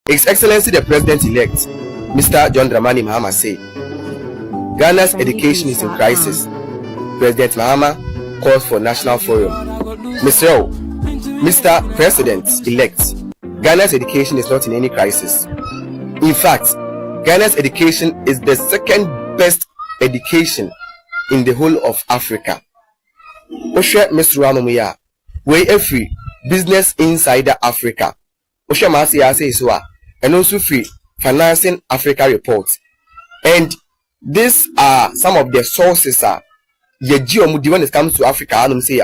His Excellency the President-elect, Mr. John Dramani Mahama, say Ghana's education is in crisis. President Mahama calls for national forum. Mr. President-elect, Ghana's education is not in any crisis. In fact, Ghana's education is the second best education in the whole of Africa. Oshe Mr. Ramamuya, we every Business Insider Africa. Oshe Masiya says and also free Financing Africa reports. And these are some of the sources when it comes to Africa, and say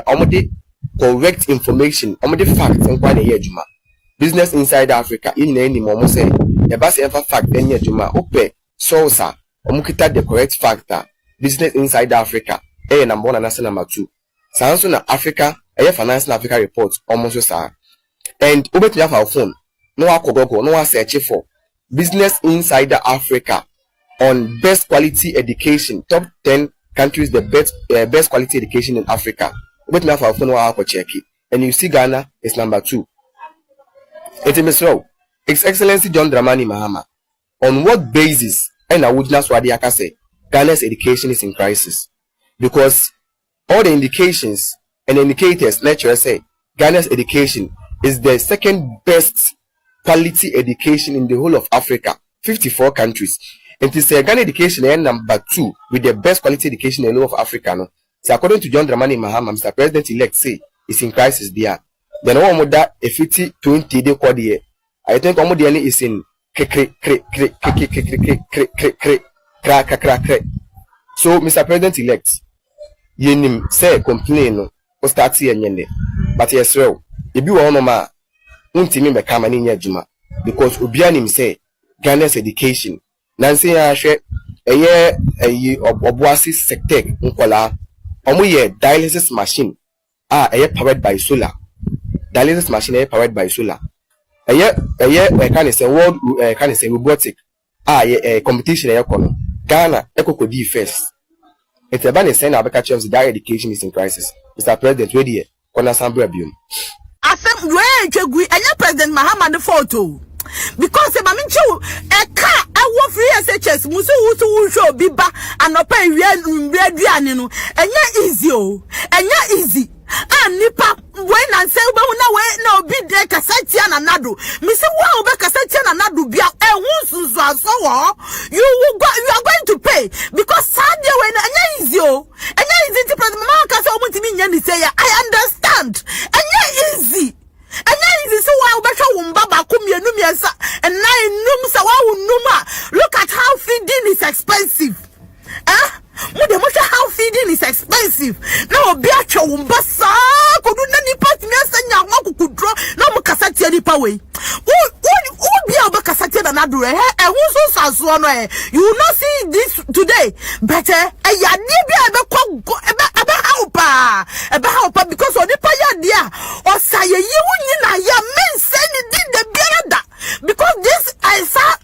correct information, facts and quite a juma. Business Insider Africa in any moment say the best ever fact any juma ope source the correct factor. Business Insider Africa number 1 and number 2. Samsung Africa Financing Africa reports almost so. And over to our phone. No akogogo, no search for Business Insider Africa on best quality education, top 10 countries the best quality education in Africa. But now for our phone, no check it, and you see Ghana is number 2. It is so. His Excellency John Dramani Mahama. On what basis? And I would not say Ghana's education is in crisis, because all the indications and indicators lecturers say Ghana's education is the second best quality education in the whole of Africa, 54 countries. And to say Ghana education is number 2 with the best quality education in the whole of Africa. No? So according to John Dramani Mahama, Mr. President-elect say it's in crisis there. Then one more that a 50-20 day quad year. I think one more is in so Mr. President-elect, yenim say complain or start here nyende. But yes, well, if you want ma untimi me kama ni nyadwuma, because obianim say Ghana's education nansi ya hwe eye obuasi sectec nkola omo ye dialysis machine powered by solar. Dialysis machine powered by solar. Can say world can say robotic competition kono Ghana ekokodi first. It's about the saying Abeka Chiefs that education is in crisis. Mr. President, where the corner Sambra Bium. I think where and your President Mahama the photo. Because the Mamincho a car I want free SHS Musu who show Biba and no pay real and yeah easy. And nipa when and say no be there cassette and anado. Missy wow be cassette and anado bia so you are going to pay because Sunday when easy to President Mahama say almost mean say I understand and easy. And then is so why Baba and look at how feeding is expensive. How feeding is expensive. Now be a chombasa could do any part me and could draw no cassette any power. Who be a cassette and adore and who so you will not see this today. Better a yanibia about because on the paya dia or say you men send it the beada because this I saw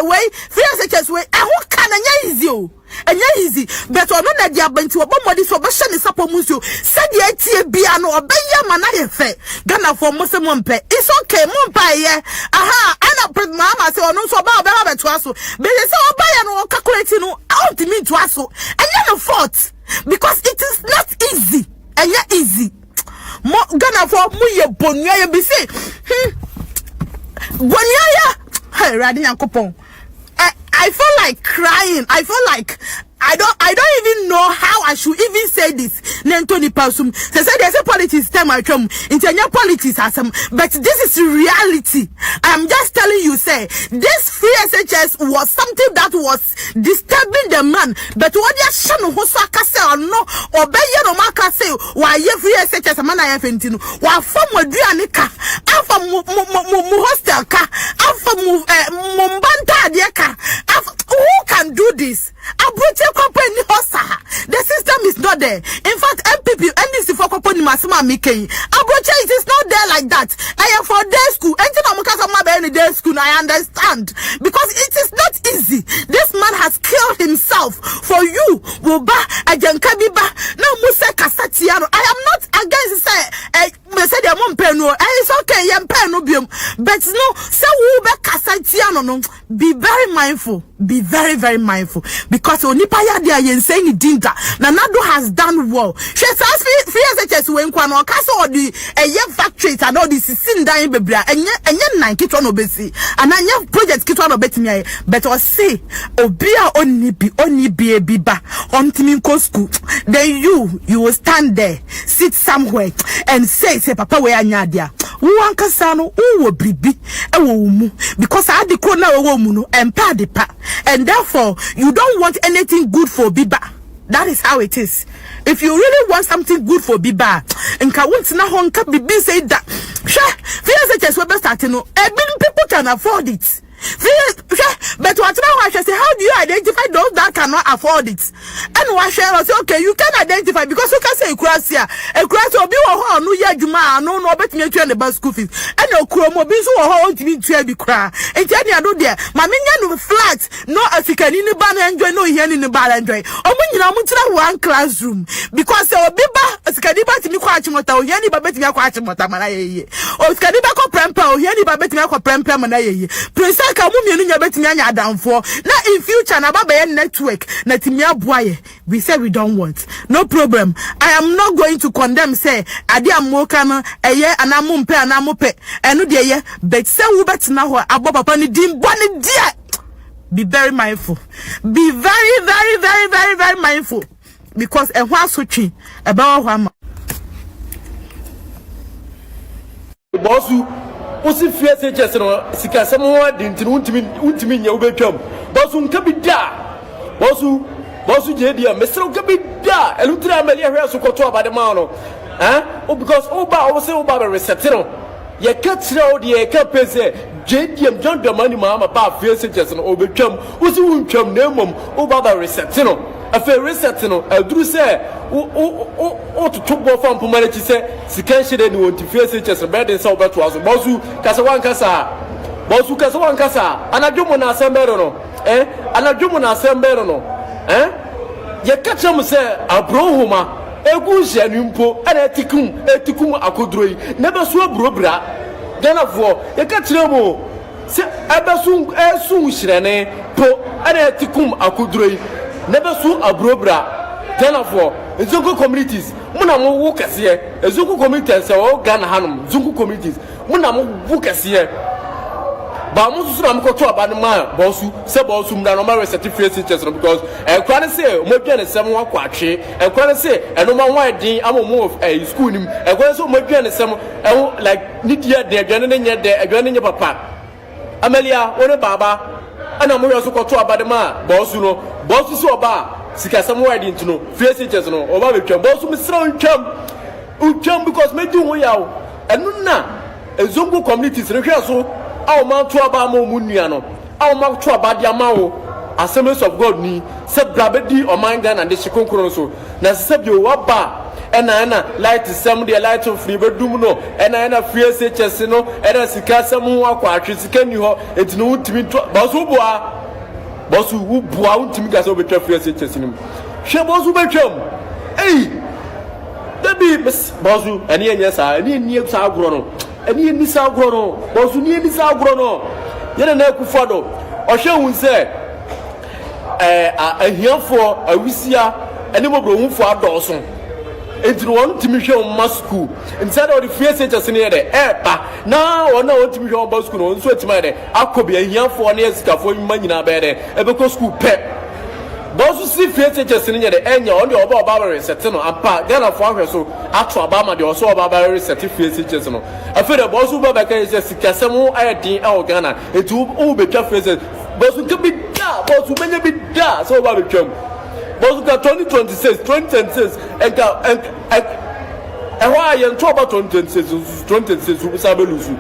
way free way and who can easy. And easy, but on that they are going to a body so bashan is upon Musio. Said the ATB or Baya Manafe, Ghana for Muslim Mumpe. It's okay, Mumpa, aha, and a Mama say, no, so about to us. But it's all by no calculating out to me to us. And you're no fault because it is not easy, and you're easy. Ghana for Muya Bonya, be say, Bonya, hey, Radian Coupon. I feel like crying. I feel like I don't even know how I should even say this. Nentoni Pasum. They say there's a politics time I come. Internal politics are some, but this is reality. I'm just telling you, say this free SHS was something that was disturbing the man. But what you shano hosaka say or no or beya no maka say why you free SHS man I have intinu. Wa from Modrianika, alpha mu hostel ka, alpha mu mumbanta dieka. Who can do this? Company the system is not there. In fact, MPP, NDC for company Masima Mike. Abrocha, it is not there like that. I am for day school. Any day school, I understand. Because it is not easy. This man has killed himself for you. Woba, Ajankabiba, now Musa Kasatiano. I am not against be say the mom pen no, it's okay, yam pen no biom. But no, say who be kasatiano no. Be very mindful. Be very, very mindful. Because onipa ya dia yen saying dinda. Nanado has done well. She says free when kwano kaso or the a factories and all this sin dying baby and ye 9 kitwa no besi. And anya project kitwa no beti me. But I say obia only be a biba on timinko school. Then you will stand there, sit somewhere and say papa we anya dia. Who ankasano who bibi because I had the corner and pa de pa. And therefore, you don't want anything good for Biba. That is how it is. If you really want something good for Biba, and Kawuntina Bibi say that, people can afford it. But what now I shall say, how do you identify those that cannot afford it? And what shall I say, okay, you can identify because you can say Krasia, a Kras will be a no yajuma, no, bet me to the bus school fees, and no chromo be so hard to be to be cry. And tell me, I do there, my minion flat, no African in the bar and joy, no here in the bar and joy. Oh, when you are one classroom because there will be a Scadiba to me quite mota, or Yanni Babet me quite mota, or Scadiba Prempa, or Yanni Babet me Prempa Manaye. Down for now in future na baba network na timia boye we say we don't want no problem. I am not going to condemn say ade amoka no eye anamu mpe anamu pe eno de ye but say wo betina ho abo papa ni dim boni dia. Be very mindful, be very very very very very mindful because e ho asotwe e ba ho ama bosu osi fie se chese no sika samo de ntinu untimi nya ubetwam bosu nka bi da bosu je dia mesro nka bi da elutra amali ahwe so koto abade ma no because oba say oba be reset no ye ka tire o de ye ka pese je dia John Dramani Mahama ba fie se chese no obetwam osi wuntwam na emom oba be reset no afa reset no aduru se o to bo fam pomare chi se sika hye ni wonti fie se chese be den se obeto aso bosu kasa wankasa anadwomo na asembero no anadwomo na asembero no ye kacha mu se abrohoma egu hye ni mpo ana etikum akodroi na be so abrobra Ghanafo ye kachire mu se abesu esu hyirene po ana etikum akodroi na be so abrobra Ghanafo Zungu communities muna mo wo kase Zungu communities o Ghana hanum Zungu communities muna mo wo kase ba mo susu na mo koto aba no ma bosu se bosu mda no ma certificate teachers because kwa ne se mo dwane sem ho akwatwe kwa ne se eno ma ho adin amomo school nim kwa ne se mo dwane sem like nidia de dwane ne nye de dwane nye papa Amelia one baba ana mo yo so koto aba de ma bosu no bosu so oba sika some word into no face teachers no oba be twam bosu misra untwam because me do ho yawo enu na Zungu communities re hwe so aw ma to aba ma omunua no aw ma to aba dia ma wo Assemblies of God ni se brabedi o manga na de shikonkoro so na se bi o waba ena light sem de light of free bedum no ena free chese no ena sika sem ho akwa atwe sika ni ho etino utimi to bosu bua utimi ga so betwa free chese nim hwe bosu betwam debi bosu eni enya sa eni sa agro no eni ni sa agro no bosu ni sa agro no yene na akufado o hwe hun se ahiafo awisia eni mobro hunfo adoso entino won timi hwe on school inside of the free centers ne de ba na wona won timi hwe on school no nso etima de akobi ahiafo ne esikafo nyina be de ebeko school pe bosu si free centers ne de enya on de oba reset no ampa Ghana fo ahwe so ato aba ma de oso oba reset free centers no afere bosu ba ka ese sikasem ayedin e Ghana etu o betwa free centers bosu kebi da bosu menye bi da so oba betwam Bozuka 2026 enka ehwa ye nto about 2026 sabelusu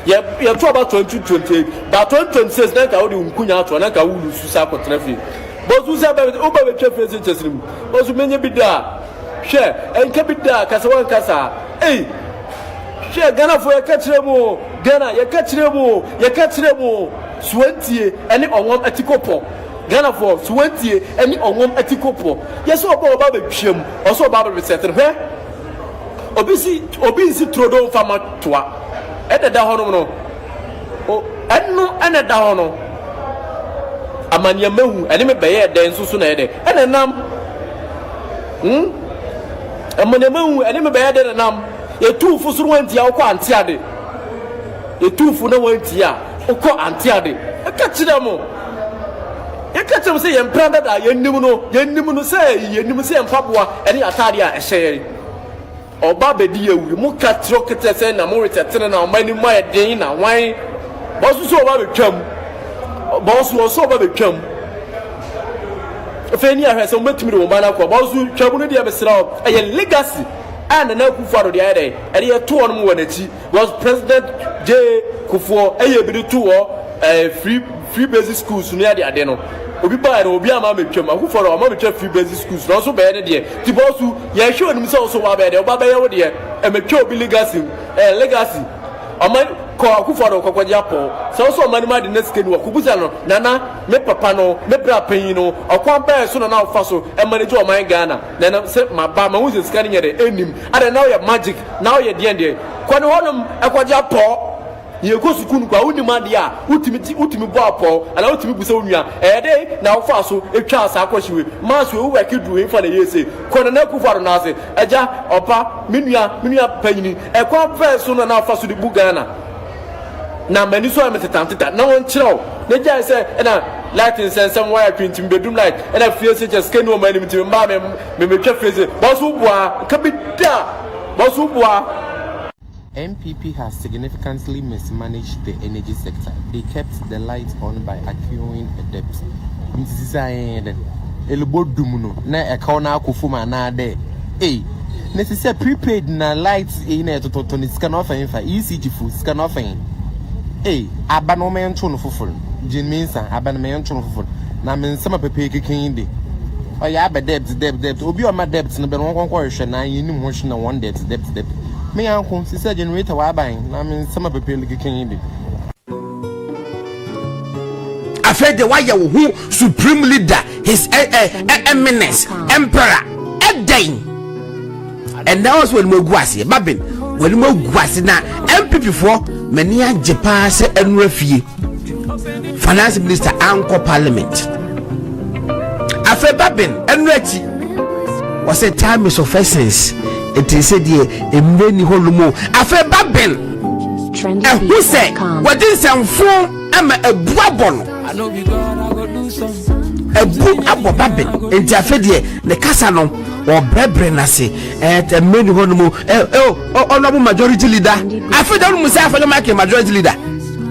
ye nto about 2028 but 2026 na ka odi nkunya ato na ka wulusu sa kotrafi bozu sabe oba betwa face chesrim bozu menye bida hwe enka bida kasa wan kasa hwe Ghana fo ye ka kiremu Ghana ye ka kiremu suantie ene onwom atikopo Ghana for 20 any on one etikopo. Yes, oba betwam, also oba reset he. obi si trodo fama toa ededa hono no o enno eneda hono amanya mehu ene me beye den susu na ede ene nam amanya mehu ene me beye den nam etufu suru wanti ya ukọ anti ade etufu na wanti ya ukọ anti ade aka kire mo yaka kyem se yem pranda da yennim no se yennim se mpaboa ene atade a ehye oba bedi yewu mu ka tro kete se na mo retetene na omani mo eden na wan bosu so oba betwam bosu so oba betwam feni ahwe se metumi de oba na ko bosu twabu no de abesra eye legacy and na Kufuor de ade eye to on mo wanachi was President J Kufuor eye bi de to free basic schools no ade ade no obi ba obi ama metwam Kufuor ama betwa free basic schools no so be ade de ti bosu ye hwe onum se so wa be de oba be ye wo de e metwa obi legacy ama ko Kufuor ko japo so mani ma de neske ni wakubuza no nana me papa no me bra panyin no okwan ba so na ofa so e manage o man Ghana nana se ma ba ma wuze skani nyere enim ada now your magic now your de ko ne honum e ko japo ye go sukunu kwa uni ma de a utimi bo apo ala utimi busa onua e de na ofa so etwa asa akwahyiwe ma so we work do info na yese ko na Kufuor na ase eja opa menua panyin e kwa ba so na ofa so de bu Ghana na mani so am tetanteta na won kire na jai se na lighting sense wire printing bedroom light na fie se just scan no mani mti mba me twa fie bosu bua kabida bosu bua. MPP has significantly mismanaged the energy sector. They kept the lights on by accruing a debt. Mtisisaende elobodumuno na ekona akufuma na de necessary prepaid na lights ina to ni scan off in fa ECG fu scan off in abano me ncho no foforo jin minsa abano me ncho no foforo na me nsema pepe kekin de oya be debt obi o ma debt no be no konkwo hwe na yinim ho hwe na one debt me yanko sisa generator wa ban na me nsema pepe kekin de afraid the why you supreme leader his eminence emperor Edain and that was when Mogwasi babin when Mogwasi na MPP for many Japan se enrefie finance minister anko parliament afraid babin enrechi was a time of essence it is said here emreni holumo afraid babin who say what is some phone am a buabon I know we gotta go do something. A book about Babin, and Jafedie, the Casano, or Brebre say, at a many honomo, honorable majority leader. I feel that myself and make a majority leader.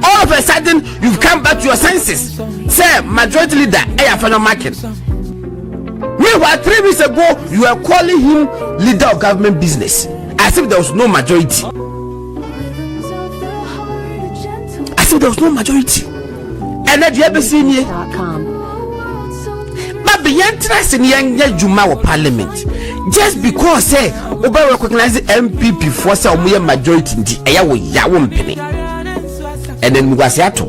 All of a sudden, you've come back to your senses. Say, majority leader, I have no market. Meanwhile, 3 weeks ago, you were calling him leader of government business, as if there was no majority. As if there was no majority. And that you ever seen here, but be interested in young Juma or parliament just because say over recognize the MPP for some majority in the Yawon penny and then Mugasiato.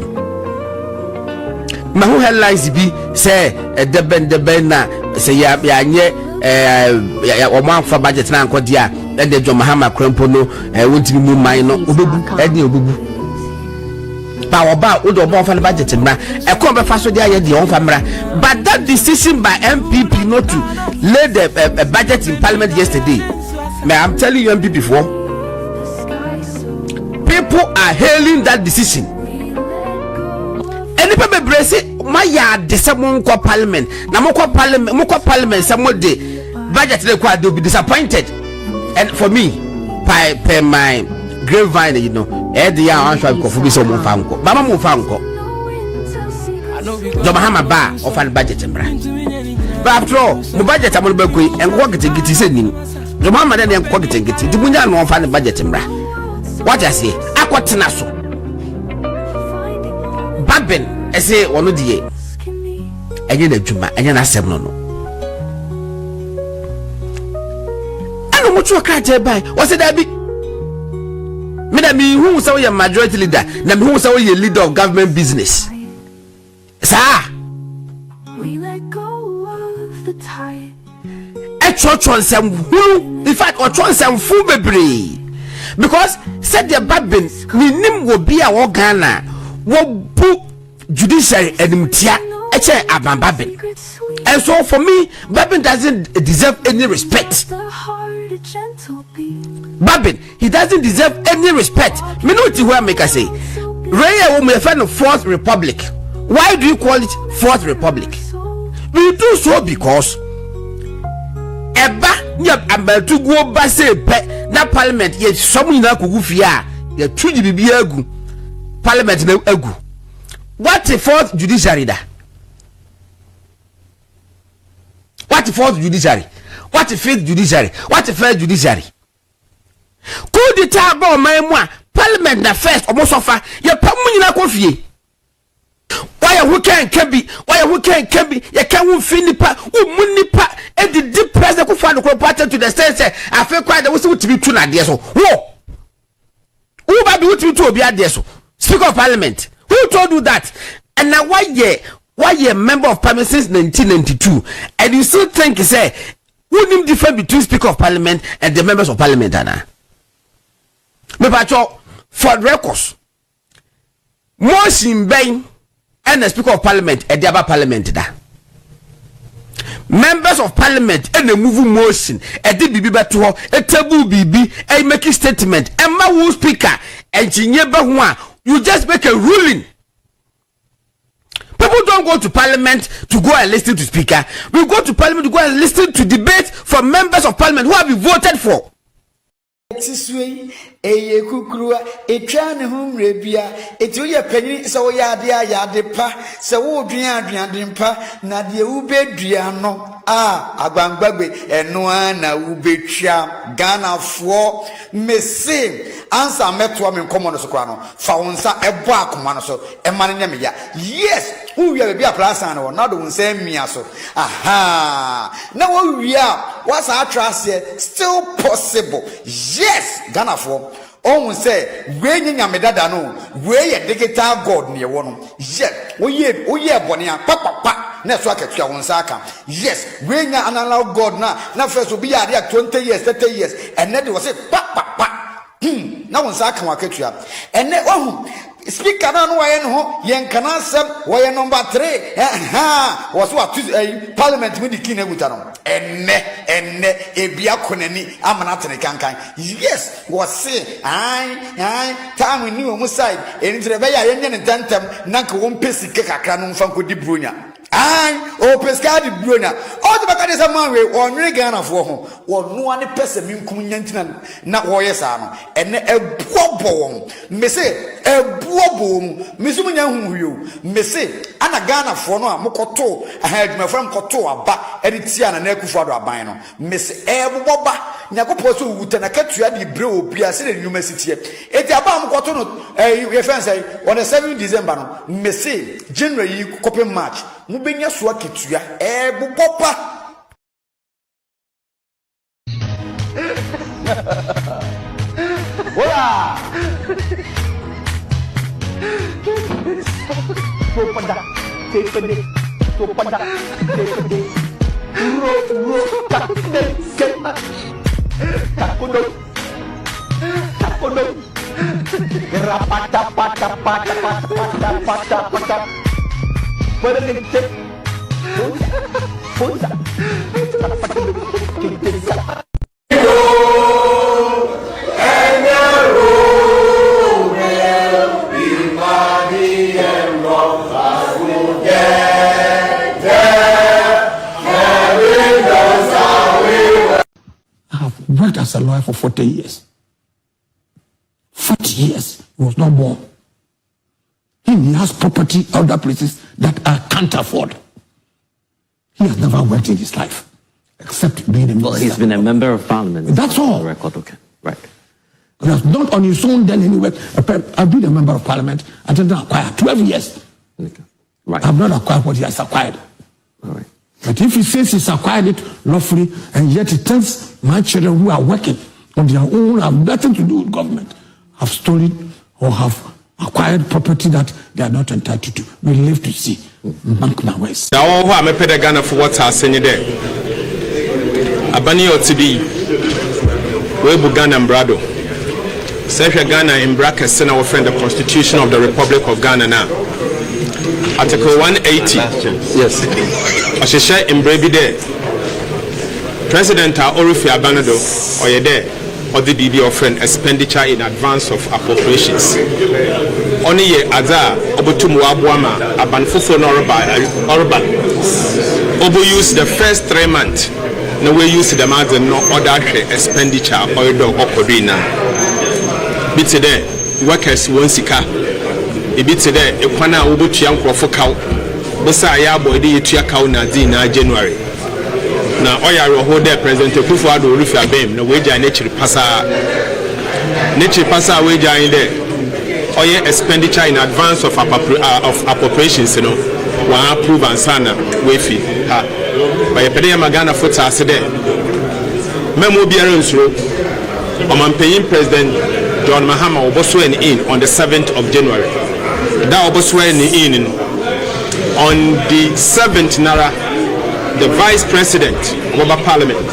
My whole headlines be say a debena say ya one for budget now Kodia and the John Mahama Crampono went to move mine Obubu. Power bar would have often budget and a come fast with the own family. But that decision by MPP not to lay the budget in parliament yesterday, I'm telling you MPP before, people are hailing that decision. And people brace it, my yard, the someone called parliament, Namoko parliament, some day budget required to be disappointed. And for me, by my grapevine, you know. The young answer for me so Mufanko. Mama Mufanko. The Mahama bar of an budget and brand. But after all, the budget I'm going and walk it and get his name. The Mama then walk it and get it. The Munja no find the budget and brand. What I say, Aquatinaso Babin, I say, one of the year. I get a Juma and you're not 7 no. I don't know what you can't buy. What's it that be? Me who say you majority leader, na me who say you leader of government business. Sir, we let go of the tide. church on some in fact or church some full baby because said the babin minim will be our Ghana what book judiciary enmtia eche abambabin. And so for me Babin doesn't deserve any respect. Babin, he doesn't deserve any respect. Me know where make I say Ray will friend of Fourth Republic. Why do you call it Fourth Republic? We do so because eba nyam abatu go ba say pe na parliament ye some na kugu fia ye tuji bibia agu parliament na agu. What the fourth judiciary da? What the fourth judiciary? What the fifth judiciary? What the first judiciary? Coup d'etat ba o man mu a parliament na first almost offer ye pamu nyina kofie. Why who can be? Why who can be? You can't finipa, who munipa, and the deep president who found the party to the state. I feel quite that was to be too nadia. So, who might be to be at so? Speaker of Parliament, who told you that? And now, why you a member of Parliament since 1992, and you still think you say, who name difference between Speaker of Parliament and the members of Parliament, Anna? But for records, Motion Bain. And the Speaker of Parliament at the other Parliament da. Members of Parliament and the moving motion at the BB Batuho, a taboo BB, a make a statement, and my woo speaker, engineer Bahua, you just make a ruling. People don't go to Parliament to go and listen to speaker. We go to Parliament to go and listen to debate from members of Parliament who have been voted for. Eye kukurua etwa ne ho mrebia etu ye panyi se wo yade pa se wo duan mpa na de wo bedua no agbangbagbe eno na wo betwa Ghanafoɔ mese ansa meto am nkomo no so kwa no fa wonsa ebo akoma no so e mane nyame ya yes wo wi be aplasa no na do wonsa mia so aha na wo wi a what's our trust here still possible yes Ghanafoɔ on say we nyame dada no we ye digital god ne wo no yes wo ye bone a papa na so akatua wonsa aka yes we nya analog god na first obi ya dey 20 years 30 years and then they was say papa na wonsa aka wakatua ene ohu speaker na no waye no yen kana sem waye number 3 was what parliament me dikin eguta no enne ebia konani amana tene kankan yes was say ai time ni wo side eni tre be ya yenye ne tantem na ka won pesi kakra no mfa nkodi bronya ai o peska di bronya o de baka de sama we onwere Ghanafoɔ ho wonu ane pese minkum nyantina na wo yesa no enne ebuobo won me say ebuobo misum nya huhuyo me say ana Ghanafoɔ no a mokoto ahadwumafam koto aba edi tia na akufo do aban no me say ebuboba nyakopo so wuta na katua di bre obi ase na nyuma sitie eti aba mokoto no we fan say on the 7th December no me say January kope March mubenya so aketua ebuboba Hola! Sopada, tepede, uro, takodo, rapata, pata, perente, ponza, worked as a lawyer for 40 years. 40 years, he was not born. He has property other places that I can't afford. He has never worked in his life, except being a minister. Well, he's been a member of parliament. That's all. Record, okay, right. He has not on his own done any work. I've been a member of parliament. I didn't acquire 12 years. Okay. Right. I've not acquired what he has acquired. All right. But if he says he's acquired it lawfully, and yet he tells my children who are working on their own, have nothing to do with government, have stolen or have acquired property that they are not entitled to, we live to see. Bank my ways. Now, I'm a Ghana for what's happening there. Abani Otibi, Webu Ghana Mbrado. Sefia Ghana in brackets, and our friend the Constitution of the Republic of Ghana now. Article 180. Yes. Ashesha in Brevide. President Orifi Abanado, or Yede, or the BB offering expenditure in advance of appropriations. Only ye Aza, Obutumu Abuama, Abanfufo Orban. Obu use the first 3 months. No way use the amount of no other expenditure or do Okorina. Bit today, workers won't sika. A bit today, a pana Ubuchian Crofokau. Bosa Yabo, the Chiakau Nadina January. Now, Oya hold there, President Kufuado Rufia Bem, no wage nature passa. Nature passa wage in there. Oya expenditure in advance of appropriations, you know. One approve and sana, Wafi. By a Pedea Magana foot as a day. Memo Biarans Road, paying President John Mahama was sworn in on the 7th of January. That was sworn in on the 7th Nara, the Vice President of our Parliament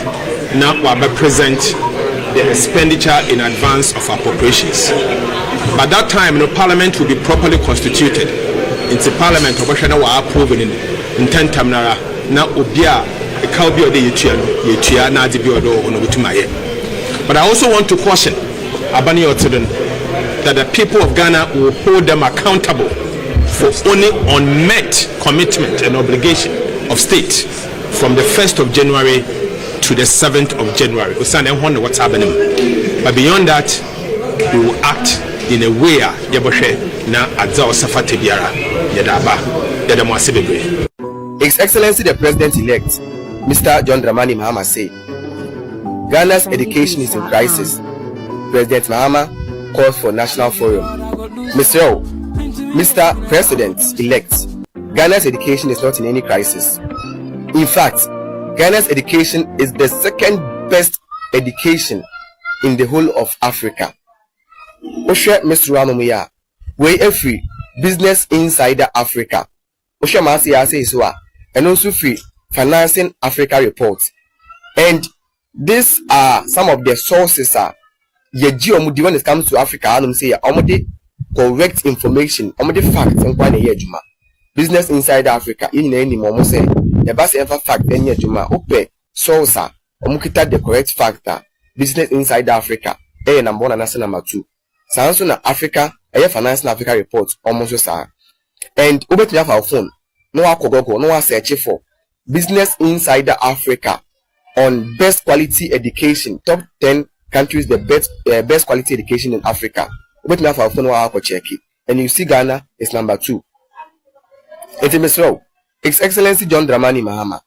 now will present the expenditure in advance of appropriations. By that time, the Parliament will be properly constituted. Into Parliament, Obashana will approve in 10 Tamnara. Now, Obia, a Kalbi or the Yutia, Nadibiodo, on Utumaye. But I also want to caution Abani Otudun that the people of Ghana will hold them accountable for only unmet commitment and obligation of state from the 1st of January to the 7th of January. We wonder what's happening. But beyond that, we will act in a way na Adzao Safate Biara Yadaba Yadamwasibebre. His Excellency the President-elect, Mr. John Dramani Mahama said, Ghana's education is in crisis. President Mahama calls for national forum. Mr. President-elect, Ghana's education is not in any crisis. In fact, Ghana's education is the second best education in the whole of Africa. Osha Mr. Ramumuya, way free Business Insider Africa. Osha Masiya says and also free Financing Africa reports. And these are some of the sources when it comes to Africa, and say correct information, facts and Business Insider Africa, in any moment say the best ever fact any juma ope source the correct factor. Business Insider Africa, number 1 and number 2. Samsung Africa, Financing Africa reports almost so. And over to our phone, no akogogo, no search for Business Insider Africa on best quality education, top 10 countries, the best quality education in Africa. Over to our phone, no check it, and you see Ghana is number 2. It's a misrow. His Excellency John Dramani Mahama,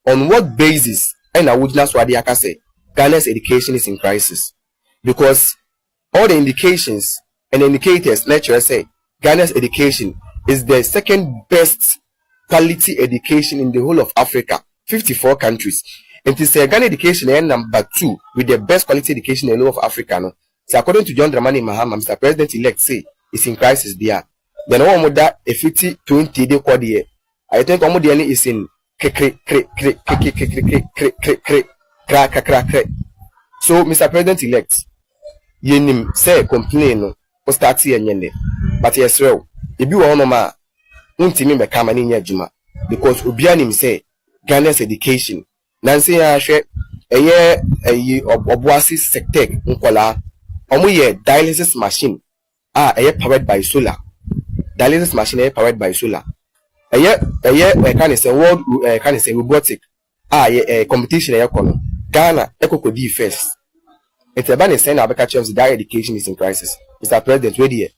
on what basis and I would not say Ghana's education is in crisis? Because all the indications and indicators lecturers say Ghana's education is the second best quality education in the whole of Africa, 54 countries. And to say Ghana education is number 2 with the best quality education in the whole of Africa. No? So according to John Dramani Mahama, Mr. President-elect say it's in crisis there. Then one more that a 50-20 day quad year. I think one more is in so Mr. President-elect, yenim say complain no o start here nyende, but yes real if you want ma untimi me kama ni adwuma because obianim say Ghana's education nansi ya hwe eye obuasi sectec nkola omo ye dialysis machine powered by solar. Dialysis machine powered by solar. Can say world can say robotic competition kono Ghana ekokodi first. It's a ban saying our education is in crisis. Mr. President, ready here.